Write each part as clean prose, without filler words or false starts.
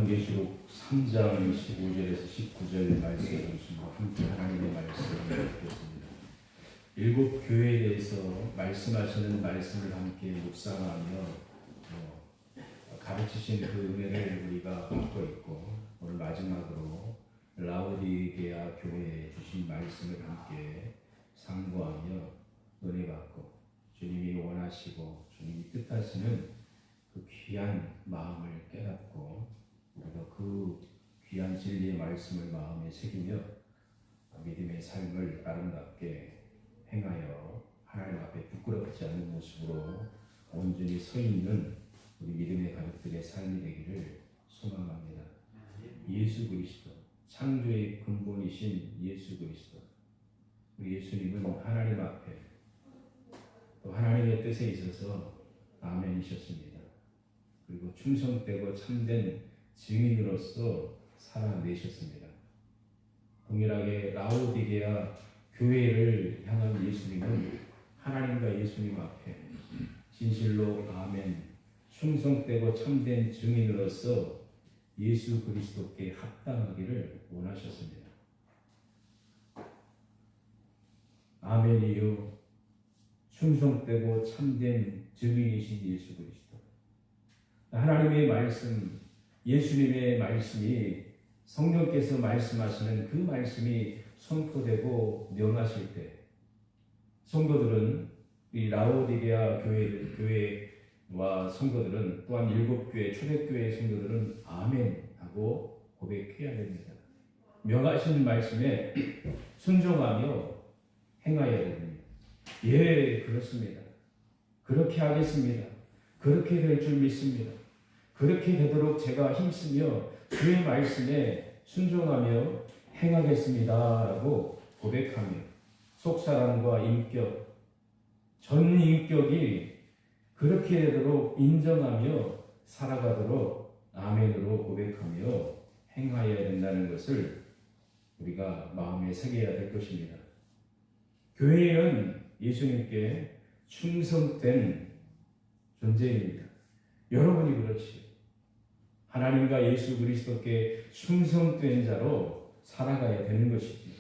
요한계시록 3장 15절에서 19절 말씀을 함께 하나님의 말씀을 듣겠습니다. 일곱 교회에 대해서 말씀하시는 말씀을 함께 묵상하며 가르치신 그 은혜를 우리가 받고 있고, 오늘 마지막으로 라오디게아 교회에 주신 말씀을 함께 상고하며 은혜 받고, 주님이 원하시고 주님이 뜻하시는 그 귀한 마음을 깨닫고 우리가 그 귀한 진리의 말씀을 마음에 새기며 믿음의 삶을 아름답게 행하여 하나님 앞에 부끄럽지 않은 모습으로 온전히 서 있는 우리 믿음의 가족들의 삶이 되기를 소망합니다. 예수 그리스도, 창조의 근본이신 예수 그리스도, 우리 예수님은 하나님 앞에 또 하나님의 뜻에 있어서 아멘이셨습니다. 그리고 충성되고 참된 증인으로서 살아내셨습니다. 동일하게 라오디게아 교회를 향한 예수님은 하나님과 예수님 앞에 진실로 아멘, 충성되고 참된 증인으로서 예수 그리스도께 합당하기를 원하셨습니다. 아멘이요, 충성되고 참된 증인이신 예수 그리스도. 하나님의 말씀, 예수님의 말씀이, 성령께서 말씀하시는 그 말씀이 선포되고 명하실 때 성도들은, 이 라오디게아 교회와 성도들은, 또한 일곱 교회, 초대교회의 성도들은 아멘 하고 고백해야 됩니다. 명하신 말씀에 순종하며 행하여야 됩니다. 예, 그렇습니다. 그렇게 하겠습니다. 그렇게 될 줄 믿습니다. 그렇게 되도록 제가 힘쓰며 주의 말씀에 순종하며 행하겠습니다 라고 고백하며 속사람과 인격, 전 인격이 그렇게 되도록 인정하며 살아가도록 아멘으로 고백하며 행하여야 된다는 것을 우리가 마음에 새겨야 될 것입니다. 교회는 예수님께 충성된 존재입니다. 여러분이 그렇지. 하나님과 예수 그리스도께 충성된 자로 살아가야 되는 것이지.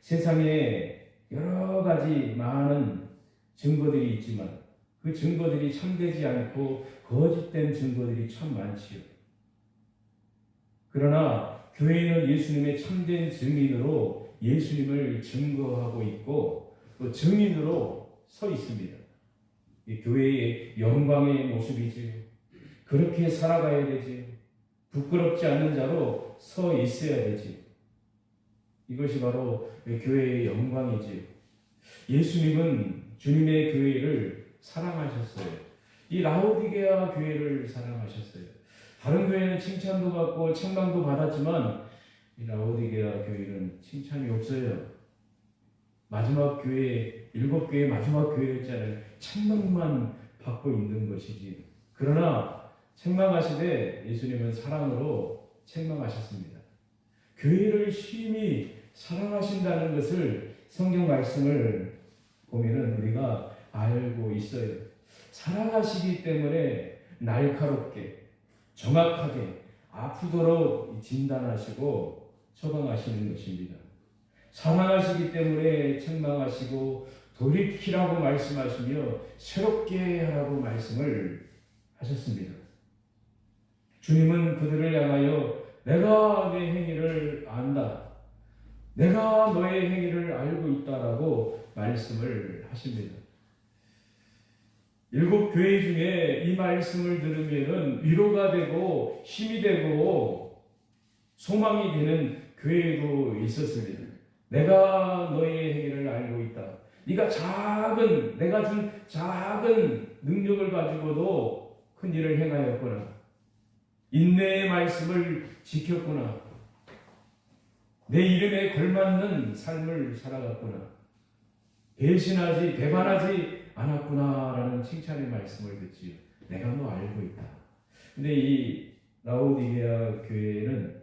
세상에 여러 가지 많은 증거들이 있지만 그 증거들이 참되지 않고 거짓된 증거들이 참 많지요. 그러나 교회는 예수님의 참된 증인으로 예수님을 증거하고 있고 또 증인으로 서 있습니다. 이 교회의 영광의 모습이지요. 그렇게 살아가야 되지요. 부끄럽지 않는 자로 서 있어야 되지요. 이것이 바로 교회의 영광이지요. 예수님은 주님의 교회를 사랑하셨어요. 이 라오디게아 교회를 사랑하셨어요. 다른 교회는 칭찬도 받고 책망도 받았지만 이 라오디게아 교회는 칭찬이 없어요. 마지막 교회, 일곱 교회 마지막 교회였잖아요. 책망만 받고 있는 것이지. 그러나 책망하시되 예수님은 사랑으로 책망하셨습니다. 교회를 심히 사랑하신다는 것을 성경 말씀을 보면은 우리가 알고 있어요. 사랑하시기 때문에 날카롭게, 정확하게 아프도록 진단하시고 처방하시는 것입니다. 사랑하시기 때문에 책망하시고 돌이키라고 말씀하시며 새롭게 하라고 말씀을 하셨습니다. 주님은 그들을 향하여 내가 내 행위를 안다. 내가 너의 행위를 알고 있다라고 말씀을 하십니다. 일곱 교회 중에 이 말씀을 들으면 위로가 되고 힘이 되고 소망이 되는 교회도 있었습니다. 내가 너의 행위를 알고 있다. 내가 준 작은 능력을 가지고도 큰 일을 행하였구나. 인내의 말씀을 지켰구나. 내 이름에 걸맞는 삶을 살아갔구나. 배반하지 않았구나라는 칭찬의 말씀을 듣지요. 내가 너 알고 있다. 근데 이 라오디게아 교회는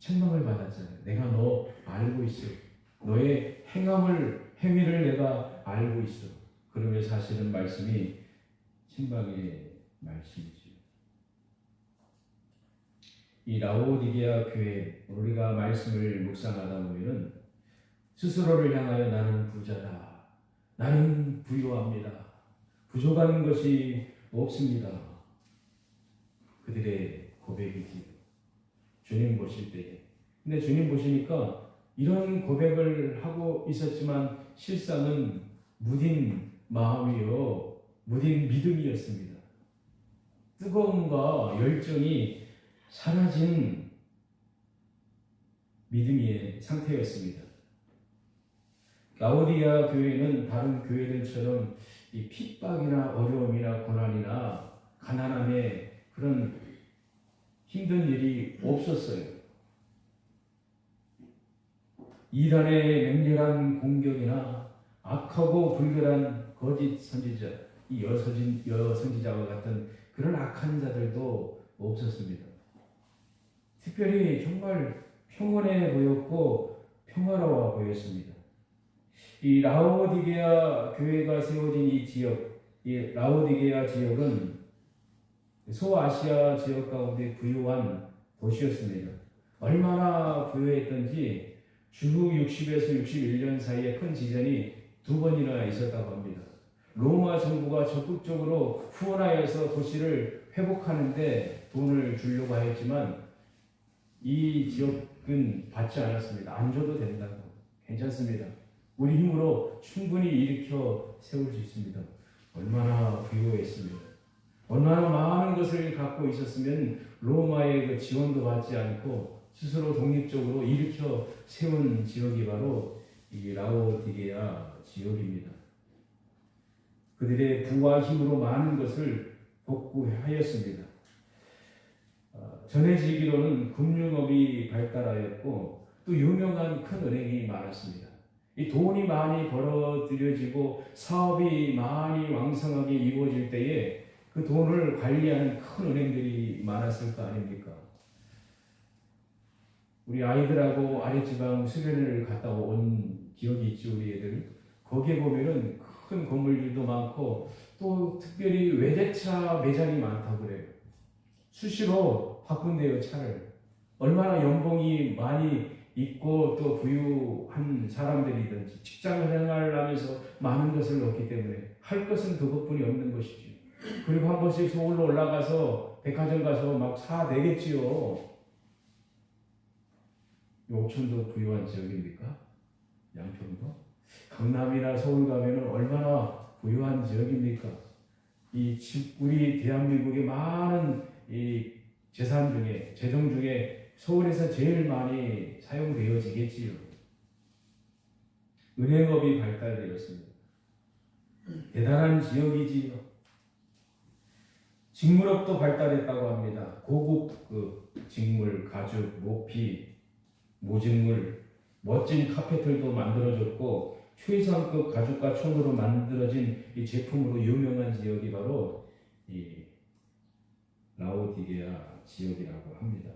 책망을 받았잖아요. 내가 너 알고 있어. 너의 행위를 내가 알고 있어. 그러면서 하시는 말씀이 책망의 말씀이지요. 이 라오디게아 교회 우리가 말씀을 묵상하다 보면은 스스로를 향하여 나는 부자다. 나는 부유합니다. 부족한 것이 없습니다. 그들의 고백이지요. 주님 보실 때에. 근데 주님 보시니까 이런 고백을 하고 있었지만 실상은 무딘 마음이요. 무딘 믿음이었습니다. 뜨거움과 열정이 사라진 믿음의 상태였습니다. 라오디게아 교회는 다른 교회들처럼 이 핍박이나 어려움이나 고난이나 가난함에 그런 힘든 일이 없었어요. 이단의 맹렬한 공격이나 악하고 불결한 거짓 선지자, 이 여선지자와 같은 그런 악한 자들도 없었습니다. 특별히 정말 평온해 보였고 평화로워 보였습니다. 이 라오디게아 교회가 세워진 이 지역, 이 라오디게아 지역은 소아시아 지역 가운데 부유한 도시였습니다. 얼마나 부유했던지 주후 60에서 61년 사이에 큰 지전이 2번이나 있었다고 합니다. 로마 정부가 적극적으로 후원하여서 도시를 회복하는데 돈을 주려고 하였지만 이 지역은 받지 않았습니다. 안 줘도 된다고. 괜찮습니다. 우리 힘으로 충분히 일으켜 세울 수 있습니다. 얼마나 부유했습니다. 얼마나 많은 것을 갖고 있었으면 로마의 그 지원도 받지 않고 스스로 독립적으로 일으켜 세운 지역이 바로 이 라오디게아 지역입니다. 그들의 부와 힘으로 많은 것을 복구하였습니다. 전해지기로는 금융업이 발달하였고 또 유명한 큰 은행이 많았습니다. 이 돈이 많이 벌어들여지고 사업이 많이 왕성하게 이루어질 때에 그 돈을 관리하는 큰 은행들이 많았을 거 아닙니까? 우리 아이들하고 아랫지방 수련회를 갔다 온 기억이 있죠, 우리 애들. 거기에 보면은 큰 건물들도 많고 또 특별히 외제차 매장이 많다고 그래요. 수시로 바꾼대요, 차를. 얼마나 연봉이 많이 있고 또 부유한 사람들이든지 직장 생활을 하면서 많은 것을 얻기 때문에 할 것은 그것뿐이 없는 것이죠. 그리고 한 번씩 서울로 올라가서 백화점 가서 막 사내겠지요. 옥천도 부유한 지역입니까? 양평도? 강남이나 서울 가면은 얼마나 부유한 지역입니까? 우리 대한민국의 많은 이 재산 중에, 재정 중에 서울에서 제일 많이 사용되어지겠지요. 은행업이 발달되었습니다. 대단한 지역이지요. 직물업도 발달했다고 합니다. 고급 직물, 가죽, 모피, 모직물, 멋진 카펫들도 만들어졌고 최상급 가죽과 천으로 만들어진 이 제품으로 유명한 지역이 바로 이 라오디게아 지역이라고 합니다.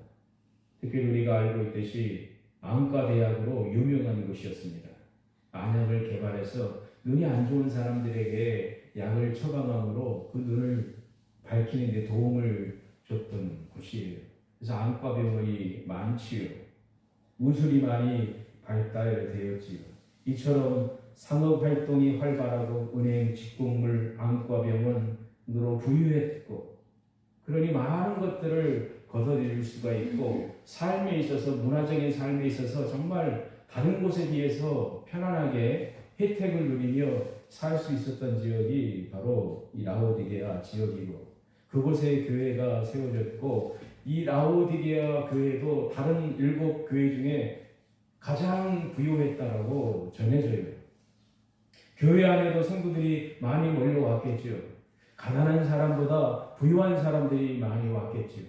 특별히 우리가 알고 있듯이 안과 대학으로 유명한 곳이었습니다. 안약을 개발해서 눈이 안 좋은 사람들에게 약을 처방함으로 그 눈을 밝히는 데 도움을 줬던 곳이에요. 그래서 안과 병원이 많지요. 무술이 많이 발달되었지요. 이처럼 상업활동이 활발하고 은행, 직공물, 안과병원으로 부유했고 그러니 많은 것들을 거둬들일 수가 있고 삶에 있어서 문화적인 삶에 있어서 정말 다른 곳에 비해서 편안하게 혜택을 누리며 살 수 있었던 지역이 바로 이 라오디게아 지역이고 그곳에 교회가 세워졌고 이 라오디게아 교회도 다른 7교회 중에 가장 부유했다라고 전해져요. 교회 안에도 성도들이 많이 몰려왔겠죠. 가난한 사람보다 부유한 사람들이 많이 왔겠죠.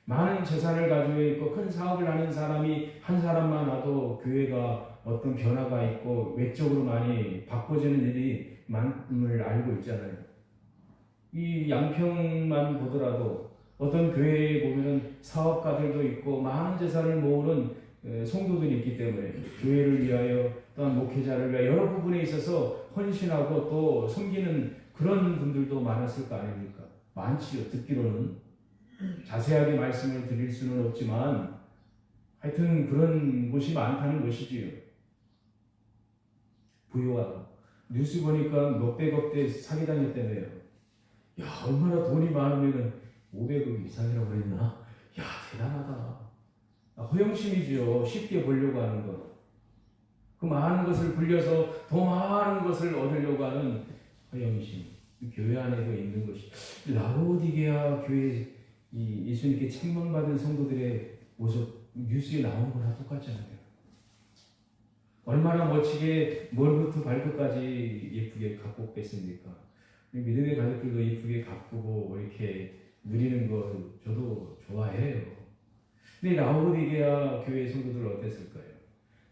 많은 재산을 가지고 있고 큰 사업을 하는 사람이 한 사람만 와도 교회가 어떤 변화가 있고 외적으로 많이 바꿔지는 일이 많음을 알고 있잖아요. 이 양평만 보더라도 어떤 교회에 보면은 사업가들도 있고 많은 재산을 모으는 성도들이 있기 때문에 교회를 위하여 또한 목회자를 위하여 여러 부분에 있어서 헌신하고 또 섬기는 그런 분들도 많았을 거 아닙니까? 많지요. 듣기로는. 자세하게 말씀을 드릴 수는 없지만 하여튼 그런 곳이 많다는 것이지요. 부유하다. 뉴스 보니까 몇백억 대 사기당했다며요. 야, 얼마나 돈이 많으면 500억 이상이라고 그랬나? 야, 대단하다. 허영심이죠. 쉽게 벌려고 하는 것. 그 많은 것을 불려서 더 많은 것을 얻으려고 하는 허영심. 교회 안에도 있는 것이. 라오디게아 교회 예수님께 책망받은 성도들의 모습 뉴스에 나온 거랑 똑같잖아요. 얼마나 멋지게 머리부터 발끝까지 예쁘게 가꾸고 뺐습니까? 믿음의 가족들도 예쁘게 가꾸고 이렇게 누리는 거 저도 좋아해요. 근데 라오디게아 교회 성도들 어땠을까요?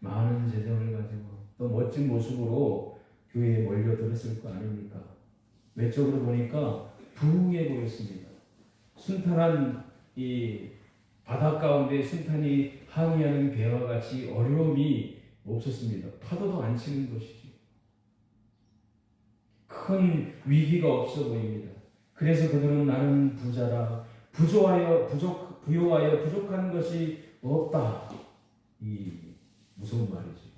많은 재정을 가지고 또 멋진 모습으로 교회에 몰려들었을 거 아닙니까? 외적으로 보니까 부흥해 보였습니다. 순탄한 이 바다 가운데 순탄히 항해하는 배와 같이 어려움이 없었습니다. 파도도 안 치는 것이지. 큰 위기가 없어 보입니다. 그래서 그들은 나는 부자라 부유하여 부족한 것이 없다. 이 무서운 말이지.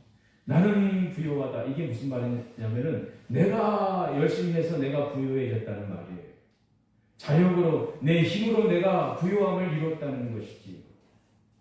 나는 부유하다. 이게 무슨 말이냐면은 내가 열심히 해서 내가 부유해졌다는 말이에요. 자력으로 내 힘으로 내가 부유함을 이뤘다는 것이지.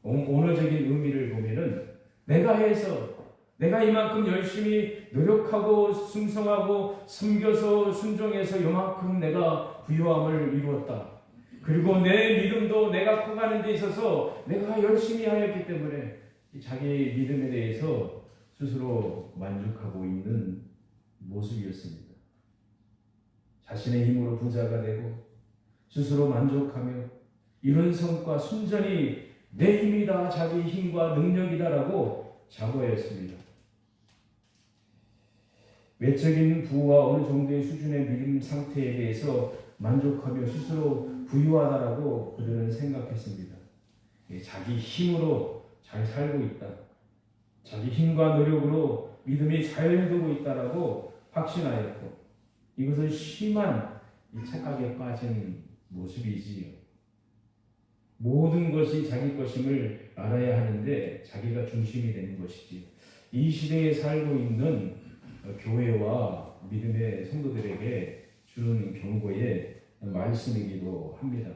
언어적인 의미를 보면은 내가 해서 내가 이만큼 열심히 노력하고 충성하고 섬겨서 순종해서 이만큼 내가 부유함을 이루었다. 그리고 내 믿음도 내가 커가는 데 있어서 내가 열심히 하였기 때문에 자기 믿음에 대해서 스스로 만족하고 있는 모습이었습니다. 자신의 힘으로 부자가 되고 스스로 만족하며 이런 성과 순전히 내 힘이다, 자기 힘과 능력이다라고 자부하였습니다. 외적인 부와 어느 정도의 수준의 믿음 상태에 대해서 만족하며 스스로 부유하다라고 그들은 생각했습니다. 자기 힘으로 잘 살고 있다. 자기 힘과 노력으로 믿음이 잘 되고 있다라고 확신하였고 이것은 심한 착각에 빠진 모습이지요. 모든 것이 자기 것임을 알아야 하는데 자기가 중심이 되는 것이지요. 이 시대에 살고 있는 교회와 믿음의 성도들에게 주는 경고의 말씀이기도 합니다.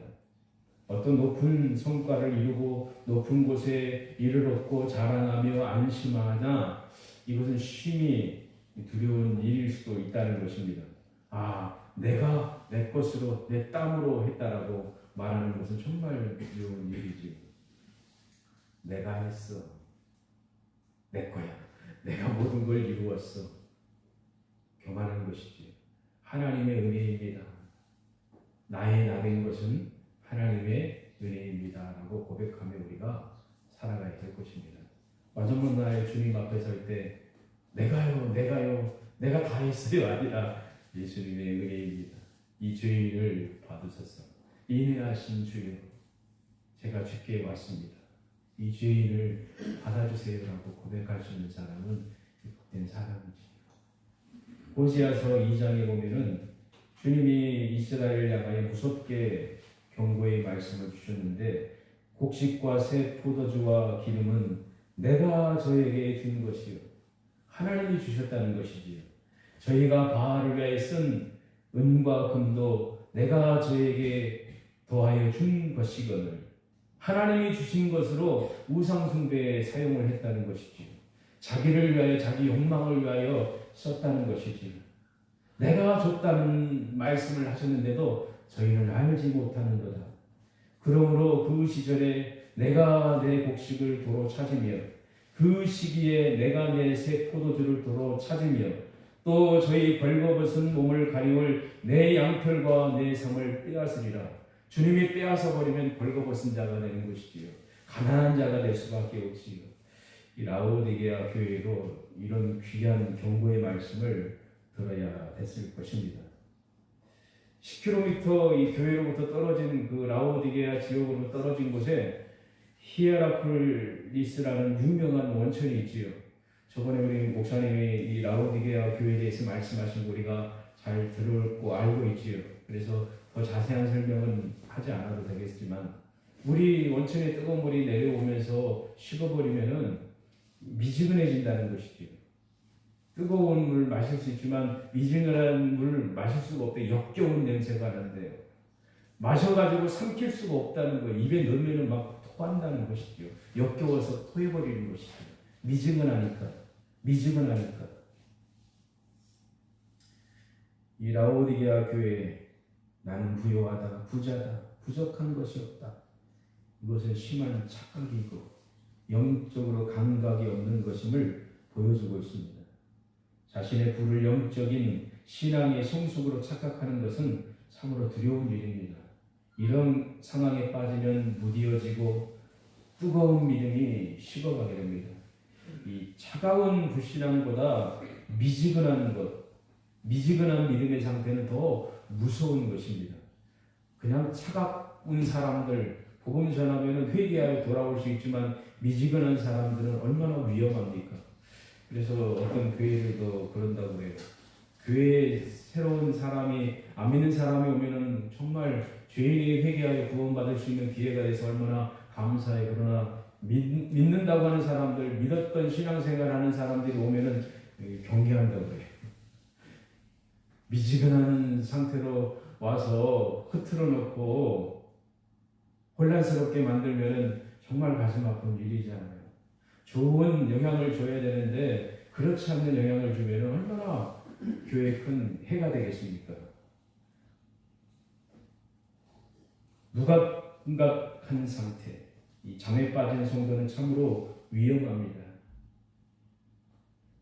어떤 높은 성과를 이루고 높은 곳에 이르렀고 자랑하며 안심하나 이것은 심히 두려운 일일 수도 있다는 것입니다. 내가 내 것으로 내 땀으로 했다라고 말하는 것은 정말 두려운 일이지. 내가 했어. 내 거야. 내가 모든 걸 이루었어. 교만한 것이지. 하나님의 은혜입니다. 나의 나된 것은 하나님의 은혜입니다. 라고 고백하며 우리가 살아가야 될 것입니다. 마지막 날 주님 앞에 설 때 내가요 내가 다 했어요 아니라 예수님의 은혜입니다. 이 죄인을 받으소서. 인내하신 주여 제가 주께 왔습니다. 이 죄인을 받아주세요 라고 고백할 수 있는 사람은 복된 사람이지. 호시아서 2장에 보면은 주님이 이스라엘을 향하여 무섭게 경고의 말씀을 주셨는데 곡식과 새 포도주와 기름은 내가 저에게 준 것이요 하나님이 주셨다는 것이지요. 저희가 바알을 위하여 쓴 은과 금도 내가 저에게 더하여 준 것이거늘 하나님이 주신 것으로 우상 숭배에 사용을 했다는 것이지요. 자기를 위하여 자기 욕망을 위하여 썼다는 것이지요. 내가 줬다는 말씀을 하셨는데도 저희는 알지 못하는 거다. 그러므로 그 시절에 내가 내 곡식을 도로 찾으며 그 시기에 내가 내 새 포도주를 도로 찾으며 또 저희 벌거벗은 몸을 가리울 내 양털과 내 삶을 빼앗으리라. 주님이 빼앗아 버리면 벌거벗은 자가 되는 것이지요. 가난한 자가 될 수밖에 없지요. 이 라오디게아 교회도 이런 귀한 경고의 말씀을 들어야 됐을 것입니다. 10km 이 교회로부터 떨어진 그 라오디게아 지역으로 떨어진 곳에 히에라폴리스라는 유명한 원천이 있지요. 저번에 우리 목사님이 이 라오디게아 교회에 대해서 말씀하신 거 우리가 잘 들었고 알고 있지요. 그래서 더 자세한 설명은 하지 않아도 되겠지만 물이 원천에 뜨거운 물이 내려오면서 식어버리면은 미지근해진다는 것이죠. 뜨거운 물 마실 수 있지만 미지근한 물 마실 수가 없대. 역겨운 냄새가 난대요. 마셔가지고 삼킬 수가 없다는 거예요. 입에 넣으면 막 토한다는 것이죠. 역겨워서 토해버리는 것이죠. 미지근하니까. 이 라오디게아 교회에 나는 부요하다, 부자다, 부족한 것이 없다. 이것은 심한 착각이고 영적으로 감각이 없는 것임을 보여주고 있습니다. 자신의 부를 영적인 신앙의 성숙으로 착각하는 것은 참으로 두려운 일입니다. 이런 상황에 빠지면 무디어지고 뜨거운 믿음이 식어가게 됩니다. 이 차가운 불신앙보다 미지근한 믿음의 상태는 더 무서운 것입니다. 그냥 차가운 사람들 복음 전하면 회개하여 돌아올 수 있지만 미지근한 사람들은 얼마나 위험합니까? 그래서 어떤 교회들도 그런다고 그래요. 교회에 새로운 사람이 안 믿는 사람이 오면은 정말 죄인이 회개하여 구원받을 수 있는 기회가 돼서 얼마나 감사해. 그러나 믿는다고 하는 사람들, 믿었던 신앙생활하는 사람들이 오면은 경계한다고 그래요. 미지근한 상태로 와서 흐트러 놓고 혼란스럽게 만들면은 정말 가슴 아픈 일이잖아요. 좋은 영향을 줘야 되는데 그렇지 않는 영향을 주면은 얼마나 교회에 큰 해가 되겠습니까? 무감각한 상태, 이 잠에 빠진 성도는 참으로 위험합니다.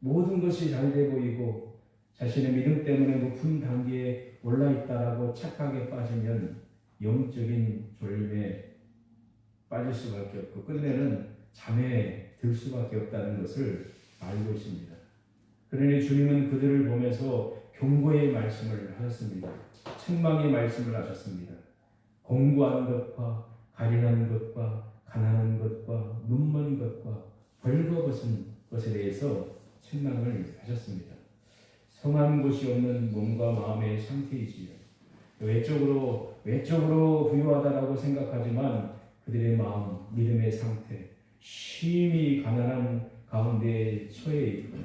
모든 것이 잘 돼 보이고 자신의 믿음 때문에 높은 단계에 올라 있다라고 착각에 빠지면 영적인 졸림에 빠질 수밖에 없고 끝내는 잠에 들 수밖에 없다는 것을 알고 있습니다. 그러니 주님은 그들을 보면서 경고의 말씀을 하셨습니다. 책망의 말씀을 하셨습니다. 공고한 것과 가련한 것과 가난한 것과 눈먼 것과 벌거벗은 것에 대해서 책망을 하셨습니다. 성한 곳이 없는 몸과 마음의 상태이지요. 외적으로 부유하다라고 생각하지만 그들의 마음, 믿음의 상태, 심히 가난한 가운데 처해 있고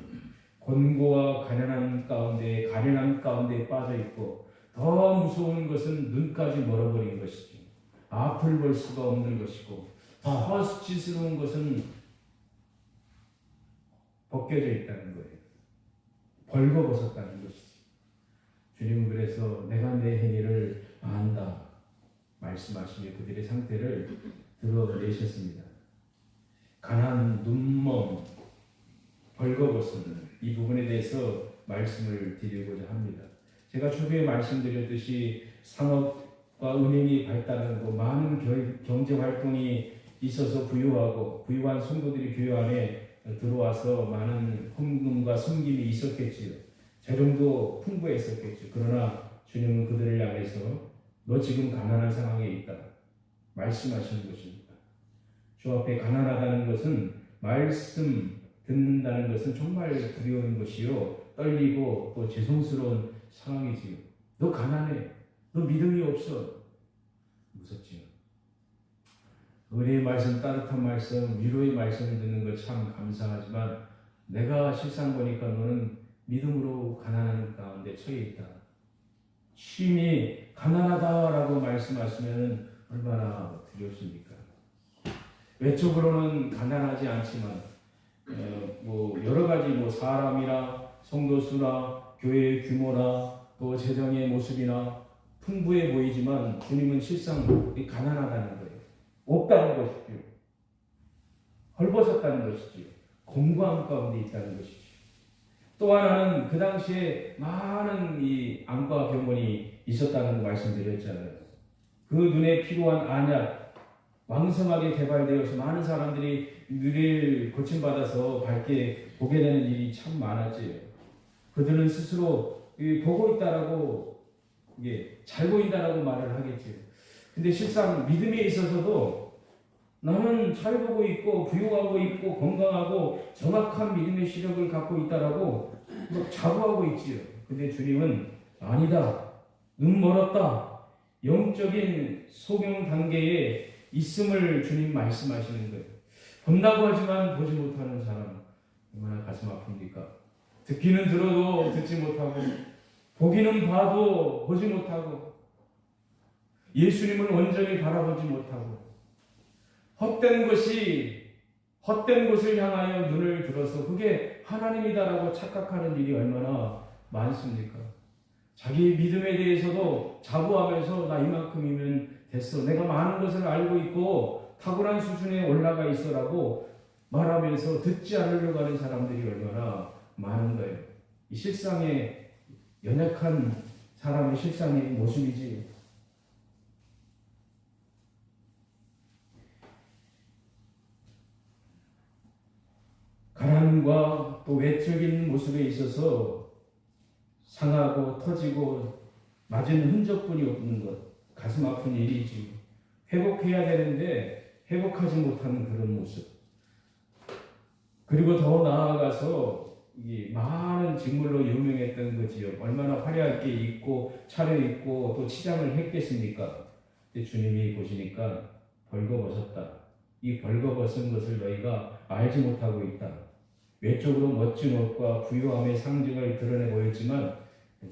곤고와 가련한 가운데 빠져 있고 더 무서운 것은 눈까지 멀어버린 것이죠. 앞을 볼 수가 없는 것이고 더 수치스러운 것은 벗겨져 있다는 거예요. 벌거벗었다는 것이죠. 주님은 그래서 내가 내 행위를 안다 말씀하시며 그들의 상태를 드러내셨습니다. 가난, 눈먼, 벌거벗은 이 부분에 대해서 말씀을 드리고자 합니다. 제가 초기에 말씀드렸듯이 상업과 은행이 발달하고 많은 경제 활동이 있어서 부유한 성도들이 교회 안에 들어와서 많은 헌금과 섬김이 있었겠지요. 재정도 풍부했었겠죠. 그러나 주님은 그들을 향해서 너 지금 가난한 상황에 있다 말씀하시는 것입니다. 주 앞에 가난하다는 것은 말씀 듣는다는 것은 정말 두려운 것이요 떨리고 또 죄송스러운 상황이지요. 너 가난해. 너 믿음이 없어. 무섭지요. 은혜의 말씀, 따뜻한 말씀, 위로의 말씀을 듣는 것 참 감사하지만 내가 실상 보니까 너는 믿음으로 가난한 가운데 처해 있다. 심히 가난하다라고 말씀하시면 얼마나 두렵습니까? 외적으로는 가난하지 않지만 여러 가지 사람이나 성도 수나 교회의 규모나 또 재정의 모습이나 풍부해 보이지만 주님은 실상 가난하다는 거예요. 없다는 것이죠. 헐벗었다는 것이죠. 공고함 가운데 있다는 것이죠. 또 하나는 그 당시에 많은 이 안과 병원이 있었다는 거 말씀드렸잖아요. 그 눈에 필요한 안약 왕성하게 개발되어서 많은 사람들이 늘 고침받아서 밝게 보게 되는 일이 참 많았지요. 그들은 스스로 보고 있다라고 잘 보인다라고 말을 하겠지요. 근데 실상 믿음에 있어서도 나는 잘 보고 있고 부유하고 있고 건강하고 정확한 믿음의 시력을 갖고 있다라고 자부하고 있지요. 근데 주님은 아니다. 눈 멀었다. 영적인 소경 단계에 있음을 주님 말씀하시는 거예요. 본다고 하지만 보지 못하는 사람 얼마나 가슴 아픕니까? 듣기는 들어도 듣지 못하고 보기는 봐도 보지 못하고 예수님을 온전히 바라보지 못하고 헛된 곳을 향하여 눈을 들어서 그게 하나님이다라고 착각하는 일이 얼마나 많습니까? 자기 믿음에 대해서도 자부하면서 나 이만큼이면 됐어. 내가 많은 것을 알고 있고 탁월한 수준에 올라가 있어라고 말하면서 듣지 않으려고 하는 사람들이 얼마나 많은 거예요. 이 실상의 연약한 사람의 실상의 모습이지. 가난과 또 외적인 모습에 있어서 상하고 터지고 맞은 흔적뿐이 없는 것, 가슴 아픈 일이지. 회복해야 되는데 회복하지 못하는 그런 모습. 그리고 더 나아가서 이 많은 직물로 유명했던 거지요. 얼마나 화려하게 입고 차려입고 또 치장을 했겠습니까? 근데 주님이 보시니까 벌거벗었다. 이 벌거벗은 것을 너희가 알지 못하고 있다. 외적으로 멋진 옷과 부유함의 상징을 드러내 보였지만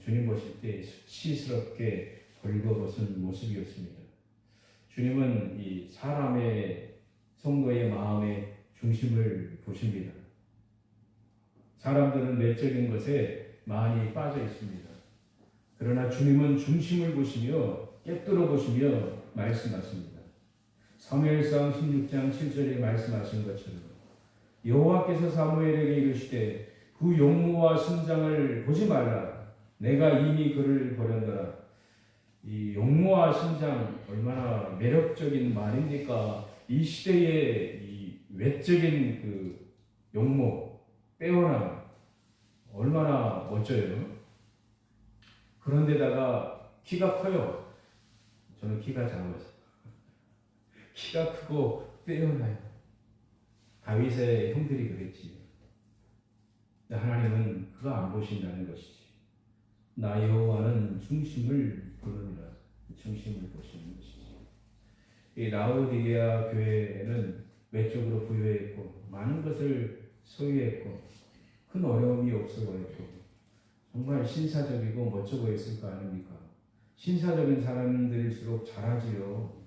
주님 보실 때 수치스럽게 벌거벗은 모습이었습니다. 주님은 이 사람의 성도의 마음의 중심을 보십니다. 사람들은 외적인 것에 많이 빠져 있습니다. 그러나 주님은 중심을 보시며 깨뚫어 보시며 말씀하십니다. 사무엘상 16장 7절에 말씀하신 것처럼 여호와께서 사무엘에게 이르시되 그 용모와 신장을 보지 말라. 내가 이미 그를 버렸노라. 이 용모와 신장 얼마나 매력적인 말입니까? 이 시대의 이 외적인 그 용모, 빼어남 얼마나 멋져요. 그런데다가 키가 커요. 저는 키가 작아서 키가 크고 빼어나요. 다윗의 형들이 그랬지. 하나님은 그거 안 보신다는 것이지. 나 여호와는 중심을 보느니라. 중심을 보시는 것이지. 이 라오디게아 교회는 외적으로 부유했고 많은 것을 소유했고 큰 어려움이 없어 보였고 정말 신사적이고 멋져 보였을 거 아닙니까? 신사적인 사람들일수록 잘하지요.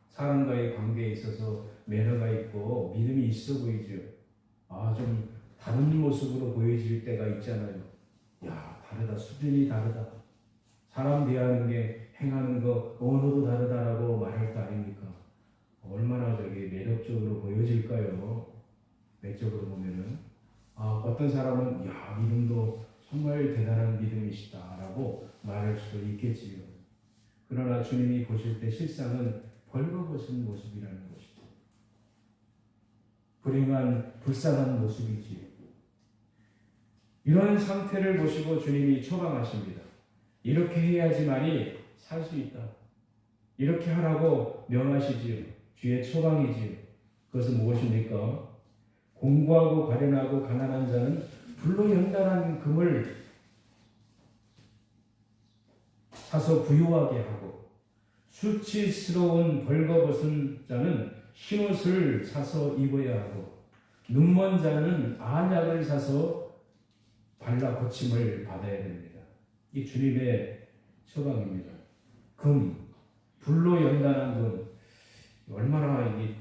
사람과의 관계에 있어서 매너가 있고 믿음이 있어 보이죠. 좀 다른 모습으로 보여질 때가 있잖아요. 야, 다르다. 수준이 다르다. 사람 대하는 게 행하는 거 언어도 다르다라고 말할 거 아닙니까? 얼마나 매력적으로 보여질까요? 내적으로 보면은 어떤 사람은 야, 믿음도 정말 대단한 믿음이시다라고 말할 수도 있겠지요. 그러나 주님이 보실 때 실상은 벌거벗은 모습이라는 것이죠. 불행한 불쌍한 모습이지요. 이런 상태를 보시고 주님이 처방하십니다. 이렇게 해야지만이 살 수 있다. 이렇게 하라고 명하시지요. 주의 처방이지요. 그것은 무엇입니까? 공고하고 가련하고 가난한 자는 불로 연단한 금을 사서 부유하게 하고 수치스러운 벌거벗은 자는 흰옷을 사서 입어야 하고 눈먼 자는 안약을 사서 발라 고침을 받아야 됩니다. 이 주님의 처방입니다. 금, 불로 연단한 금, 얼마나 이게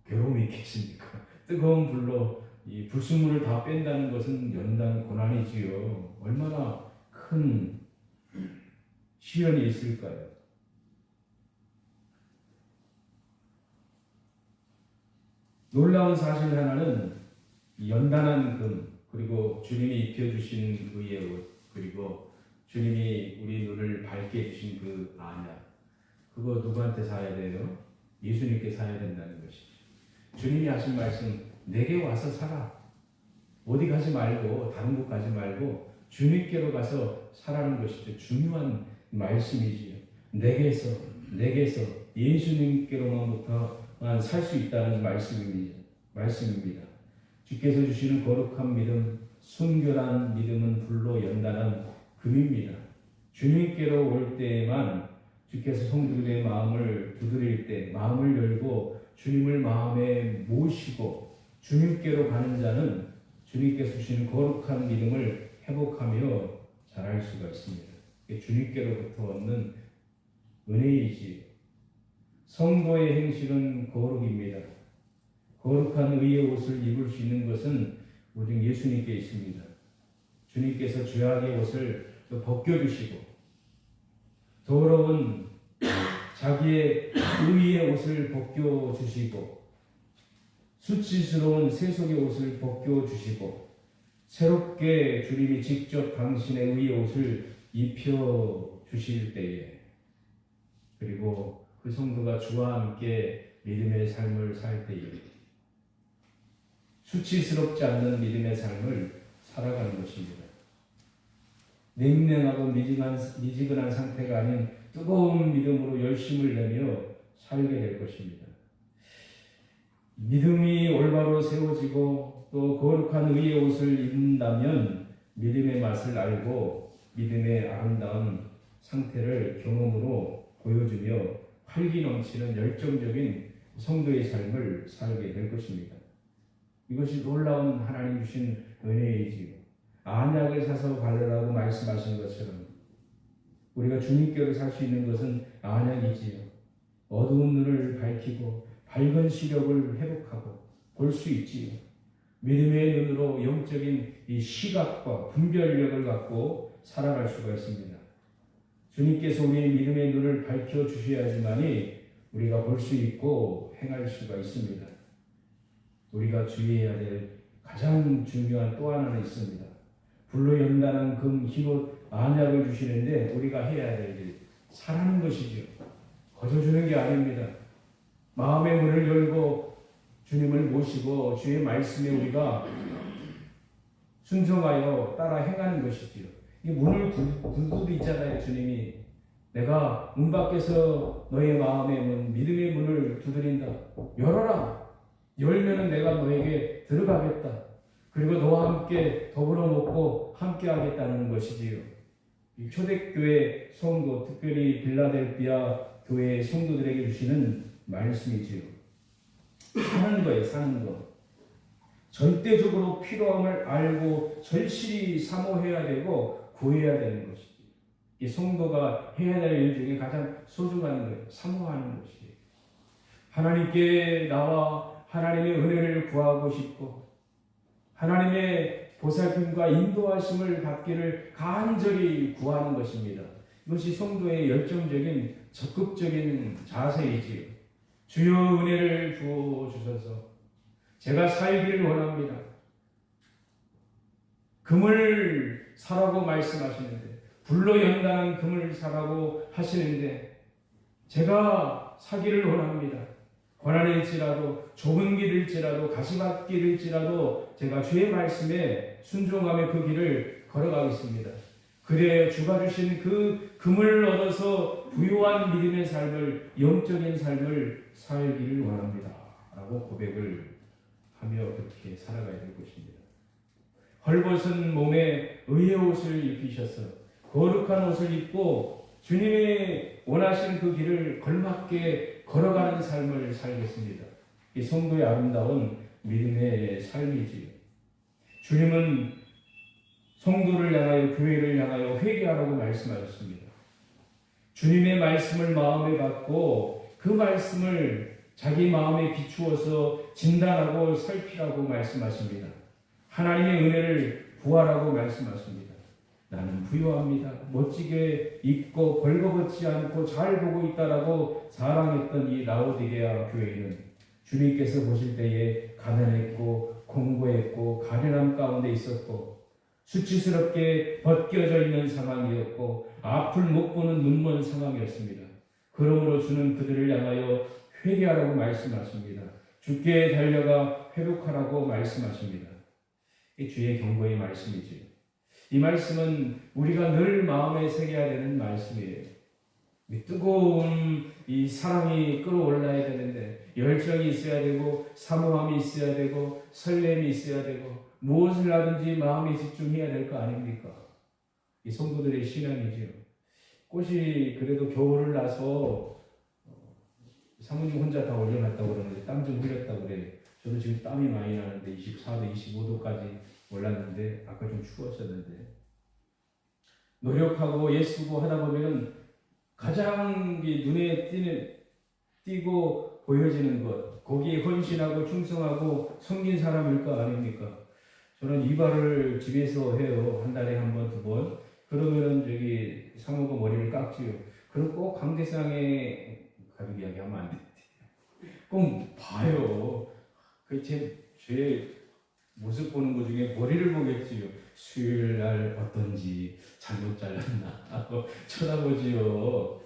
괴로움이 있겠습니까? 뜨거운 불로 이 불순물을 다 뺀다는 것은 연단 고난이지요. 얼마나 큰 시련이 있을까요? 놀라운 사실 하나는 연단한 금, 그리고 주님이 입혀주신 그의 옷, 그리고 주님이 우리 눈을 밝게 해주신 그 안약, 그거 누구한테 사야 돼요? 예수님께 사야 된다는 것이죠. 주님이 하신 말씀, 내게 와서 살아. 어디 가지 말고 다른 곳 가지 말고 주님께로 가서 살아는 것이죠. 중요한 말씀이지요. 내게서 예수님께로만부터만 살 수 있다는 말씀입니다. 주께서 주시는 거룩한 믿음, 순결한 믿음은 불로 연단한 금입니다. 주님께로 올 때에만 주께서 성도들의 마음을 두드릴 때 마음을 열고 주님을 마음에 모시고 주님께로 가는 자는 주님께서 주시는 거룩한 믿음을 회복하며 자랄 수가 있습니다. 주님께로부터 얻는 은혜이지. 성도의 행실은 거룩입니다. 거룩한 의의 옷을 입을 수 있는 것은 오직 예수님께 있습니다. 주님께서 죄악의 옷을 벗겨주시고 더러운 자기의 의의 옷을 벗겨주시고 수치스러운 세속의 옷을 벗겨주시고 새롭게 주님이 직접 당신의 의의 옷을 입혀주실 때에 그리고 그 성도가 주와 함께 믿음의 삶을 살 때에 수치스럽지 않는 믿음의 삶을 살아가는 것입니다. 냉랭하고 미지근한 상태가 아닌 뜨거운 믿음으로 열심을 내며 살게 될 것입니다. 믿음이 올바로 세워지고 또 거룩한 의의 옷을 입는다면 믿음의 맛을 알고 믿음의 아름다운 상태를 경험으로 보여주며 활기 넘치는 열정적인 성도의 삶을 살게 될 것입니다. 이것이 놀라운 하나님 주신 은혜이지요. 안약을 사서 바르라고 말씀하신 것처럼 우리가 주님께로 살 수 있는 것은 안약이지요. 어두운 눈을 밝히고 밝은 시력을 회복하고 볼 수 있지요. 믿음의 눈으로 영적인 이 시각과 분별력을 갖고 살아갈 수가 있습니다. 주님께서 우리의 믿음의 눈을 밝혀 주셔야지만이 우리가 볼 수 있고 행할 수가 있습니다. 우리가 주의해야 될 가장 중요한 또 하나는 있습니다. 불로 연단한 금, 흰옷, 안약을 주시는데 우리가 해야 될 일, 사랑하는 것이죠. 거저주는 게 아닙니다. 마음의 문을 열고 주님을 모시고 주의 말씀에 우리가 순종하여 따라 행하는 것이지요. 이 문을 두드리잖아요. 주님이 내가 문 밖에서 너의 마음의 문, 믿음의 문을 두드린다. 열어라. 열면은 내가 너에게 들어가겠다. 그리고 너와 함께 더불어 먹고 함께 하겠다는 것이지요. 이 초대교회 성도, 특별히 빌라델피아 교회 성도들에게 주시는 말씀이지요. 사는 거예요, 사는 거. 절대적으로 필요함을 알고 절실히 사모해야 되고 구해야 되는 것이지. 이 성도가 해야 될 일 중에 가장 소중한 거예요. 사모하는 것이에요. 하나님께 나와 하나님의 은혜를 구하고 싶고 하나님의 보살핌과 인도하심을 받기를 간절히 구하는 것입니다. 이것이 성도의 열정적인 적극적인 자세이지요. 주여 은혜를 주어 주셔서 제가 살기를 원합니다. 금을 사라고 말씀하시는데 불로 연단한 금을 사라고 하시는데 제가 사기를 원합니다. 고난일지라도 좁은 길일지라도 가시밭길일지라도 제가 주의 말씀에 순종하며 그 길을 걸어가겠습니다. 그래야 주가 주신 그 금을 얻어서 부유한 믿음의 삶을 영적인 삶을 살기를 원합니다. 라고 고백을 하며 그렇게 살아가야 될 것입니다. 헐벗은 몸에 의의 옷을 입히셔서 거룩한 옷을 입고 주님의 원하신 그 길을 걸맞게 걸어가는 삶을 살겠습니다. 이 성도의 아름다운 믿음의 삶이지요. 주님은 성도를 향하여 교회를 향하여 회개하라고 말씀하셨습니다. 주님의 말씀을 마음에 갖고 그 말씀을 자기 마음에 비추어서 진단하고 살피라고 말씀하십니다. 하나님의 은혜를 구하라고 말씀하십니다. 나는 부유합니다. 멋지게 입고 벌거벗지 않고 잘 보고 있다라고 자랑했던 이 라오디게아 교회는 주님께서 보실 때에 가난했고 공고했고 가련함 가운데 있었고 수치스럽게 벗겨져 있는 상황이었고 앞을 못 보는 눈먼 상황이었습니다. 그러므로 주는 그들을 향하여 회개하라고 말씀하십니다. 주께 달려가 회복하라고 말씀하십니다. 이 주의 경고의 말씀이지요. 이 말씀은 우리가 늘 마음에 새겨야 되는 말씀이에요. 이 뜨거운 이 사랑이 끌어올라야 되는데 열정이 있어야 되고 사모함이 있어야 되고 설렘이 있어야 되고 무엇을 하든지 마음에 집중해야 될 거 아닙니까? 이 성도들의 신앙이지요. 꽃이 그래도 겨울을 나서 사모님 혼자 다 올려놨다고 그러는데 땀 좀 흘렸다고 그래. 저도 지금 땀이 많이 나는데 24도, 25도까지 올랐는데 아까 좀 추웠었는데 노력하고 애쓰고 하다 보면은 가장 눈에 띄고 보여지는 것, 거기에 헌신하고 충성하고 섬긴 사람일까 아닙니까? 저는 이발을 집에서 해요. 한 달에 한 번, 두 번. 그러면은 저기 사모가 머리를 깎지요. 그럼 꼭 강대상에 가족 이야기하면 안 돼. 꼭 봐요. 제 모습 보는 것 중에 머리를 보겠지요. 수요일 날 어떤지 잘못 잘랐나 하고 쳐다보지요.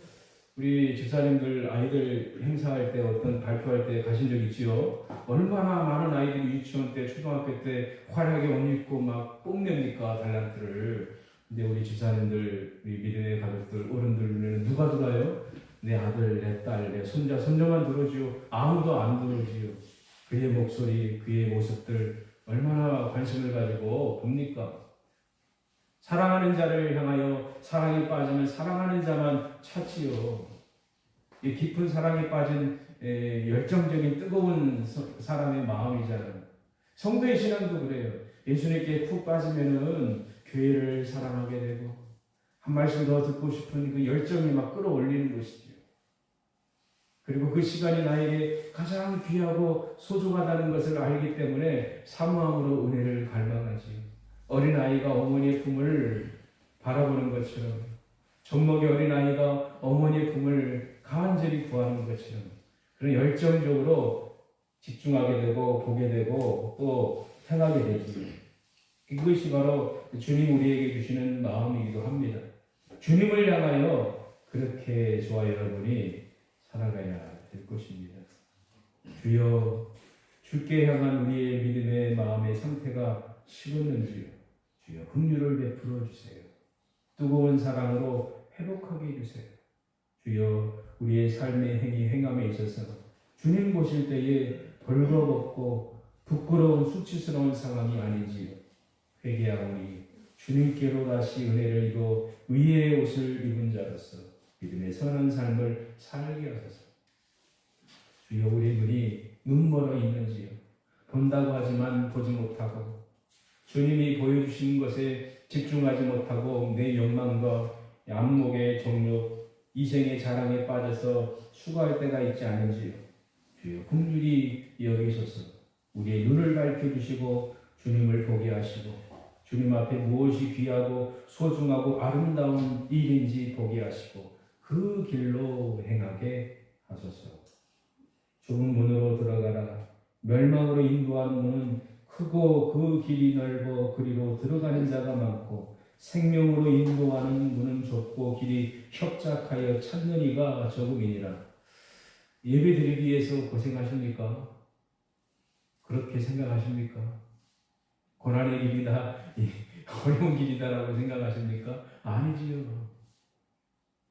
우리 집사님들 아이들 행사할 때 어떤 발표할 때 가신 적 있지요? 얼마나 많은 아이들이 유치원 때 초등학교 때 화려하게 옷 입고 막 뽐냅니까 달란트를. 근데 우리 집사님들 우리 믿음의 가족들 어른들 눈에는 누가 들어요? 내 아들, 내 딸, 내 손자, 손녀만 들어오지요. 아무도 안 들어오지요. 그의 목소리, 그의 모습들 얼마나 관심을 가지고 봅니까? 사랑하는 자를 향하여 사랑에 빠지면 사랑하는 자만 찾지요. 이 깊은 사랑에 빠진 열정적인 뜨거운 사람의 마음이잖아요. 성도의 신앙도 그래요. 예수님께 푹 빠지면은 교회를 사랑하게 되고 한 말씀 더 듣고 싶은 그 열정이 막 끌어올리는 것이죠. 그리고 그 시간이 나에게 가장 귀하고 소중하다는 것을 알기 때문에 사모함으로 은혜를 갈망하지요. 어린아이가 어머니의 품을 바라보는 것처럼 젖먹이 어린아이가 어머니의 품을 간절히 구하는 것처럼 그런 열정적으로 집중하게 되고 보게 되고 또 행하게 되죠. 이것이 바로 주님 우리에게 주시는 마음이기도 합니다. 주님을 향하여 그렇게 저와 여러분이 살아가야 될 것입니다. 주여, 주께 향한 우리의 믿음의 마음의 상태가 식었는지요. 주여, 긍휼을 베풀어 주세요. 뜨거운 사랑으로 회복하게 해주세요. 주여, 우리의 삶의 행함에 있어서 주님 보실 때에 벌거벗고 부끄러운 수치스러운 상황이 아닌지요. 회개하오니 주님께로 다시 은혜를 입어 의의 옷을 입은 자로서 믿음의 선한 삶을 살게 하소서. 주여, 우리 눈이 눈멀어 있는지요. 본다고 하지만 보지 못하고 주님이 보여주신 것에 집중하지 못하고 내 욕망과 안목의 정욕, 이생의 자랑에 빠져서 추구할 때가 있지 않은지요. 주여, 긍휼히 여기소서. 우리의 눈을 밝혀주시고 주님을 보게 하시고 주님 앞에 무엇이 귀하고 소중하고 아름다운 일인지 보게 하시고 그 길로 행하게 하소서. 좁은 문으로 들어가라. 멸망으로 인도하는 문은 크고 그 길이 넓어 그리로 들어가는 자가 많고 생명으로 인도하는 문은 좁고 길이 협착하여 찾는 이가 적음이니라. 예배 드리기 위해서 고생하십니까? 그렇게 생각하십니까? 고난의 길이다, 어려운 길이다라고 생각하십니까? 아니지요.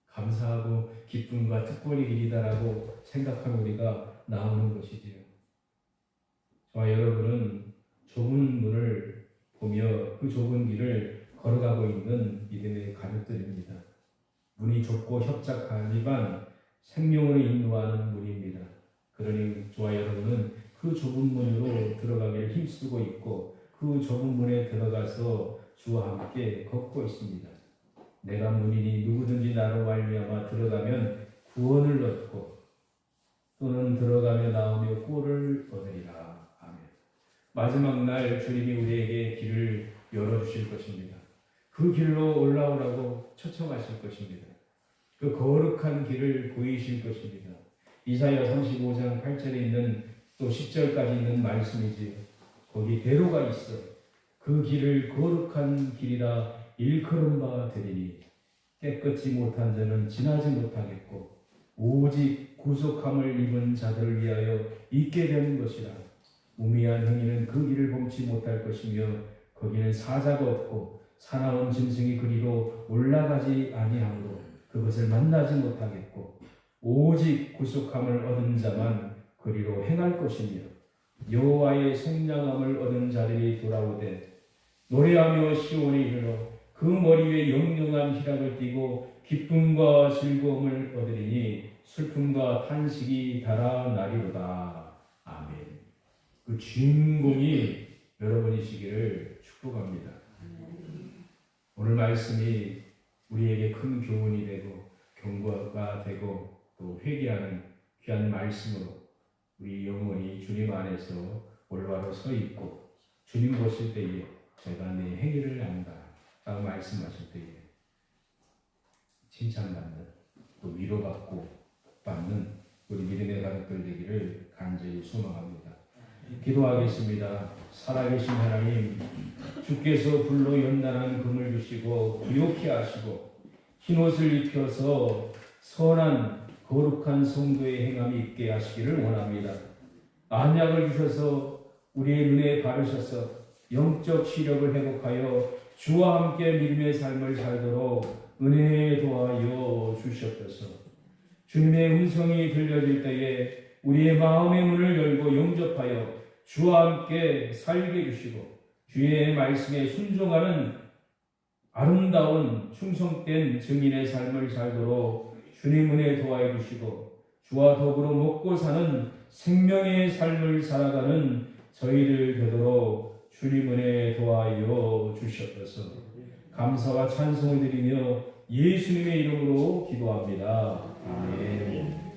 감사하고 기쁨과 특권의 길이다라고 생각하는 우리가 나오는 것이지요. 저와 여러분은 좁은 문을 보며 그 좁은 길을 걸어가고 있는 믿음의 가족들입니다. 문이 좁고 협착하지만 생명으로 인도하는 문입니다. 그러니 저와 여러분은 그 좁은 문으로 들어가기를 힘쓰고 있고 그 좁은 문에 들어가서 주와 함께 걷고 있습니다. 내가 문이니 누구든지 나로 말미암아 들어가면 구원을 얻고 또는 들어가며 나오며 꼴을 얻으리라. 아멘. 마지막 날 주님이 우리에게 길을 열어주실 것입니다. 그 길로 올라오라고 초청하실 것입니다. 그 거룩한 길을 보이실 것입니다. 이사야 35장 8절에 있는 또 10절까지 있는 말씀이지요. 거기 대로가 있어 그 길을 거룩한 길이라 일컬음 바 되리니 깨끗이 못한 자는 지나지 못하겠고 오직 구속함을 입은 자들을 위하여 있게 되는 것이라. 우미한 행위는 그 길을 범치 못할 것이며 거기는 사자가 없고 사나운 짐승이 그리로 올라가지 아니하므로 그것을 만나지 못하겠고 오직 구속함을 얻은 자만 그리로 행할 것이며 여호와의 속량함을 얻은 자들이 돌아오되 노래하며 시온에 이르러 그 머리 위에 영영한 희락을 띠고 기쁨과 즐거움을 얻으리니 슬픔과 탄식이 달아나리로다. 아멘. 그 주인공이 여러분이시기를 축복합니다. 오늘 말씀이 우리에게 큰 교훈이 되고 경고가 되고 또 회개하는 귀한 말씀으로 우리 영혼이 주님 안에서 올바로 서 있고 주님 보실 때에 제가 내 행위를 안다 라고 말씀하실 때에 칭찬받는 또 위로받고 받는 우리 믿음의 가족들 되기를 간절히 소망합니다. 기도하겠습니다. 살아계신 하나님, 주께서 불로 연단한 금을 주시고 기록케 하시고 흰옷을 입혀서 선한 거룩한 성도의 행함이 있게 하시기를 원합니다. 안약을 주셔서 우리의 눈에 바르셔서 영적 시력을 회복하여 주와 함께 믿음의 삶을 살도록 은혜에 도하여 주시옵소서. 주님의 음성이 들려질 때에 우리의 마음의 문을 열고 영접하여 주와 함께 살게 해주시고 주의 말씀에 순종하는 아름다운 충성된 증인의 삶을 살도록 주님 은혜 도하여 주시고 주와 더불어 먹고 사는 생명의 삶을 살아가는 저희들 되도록 주님 은혜 도하여 주시옵소서. 감사와 찬송을 드리며 예수님의 이름으로 기도합니다. 아멘.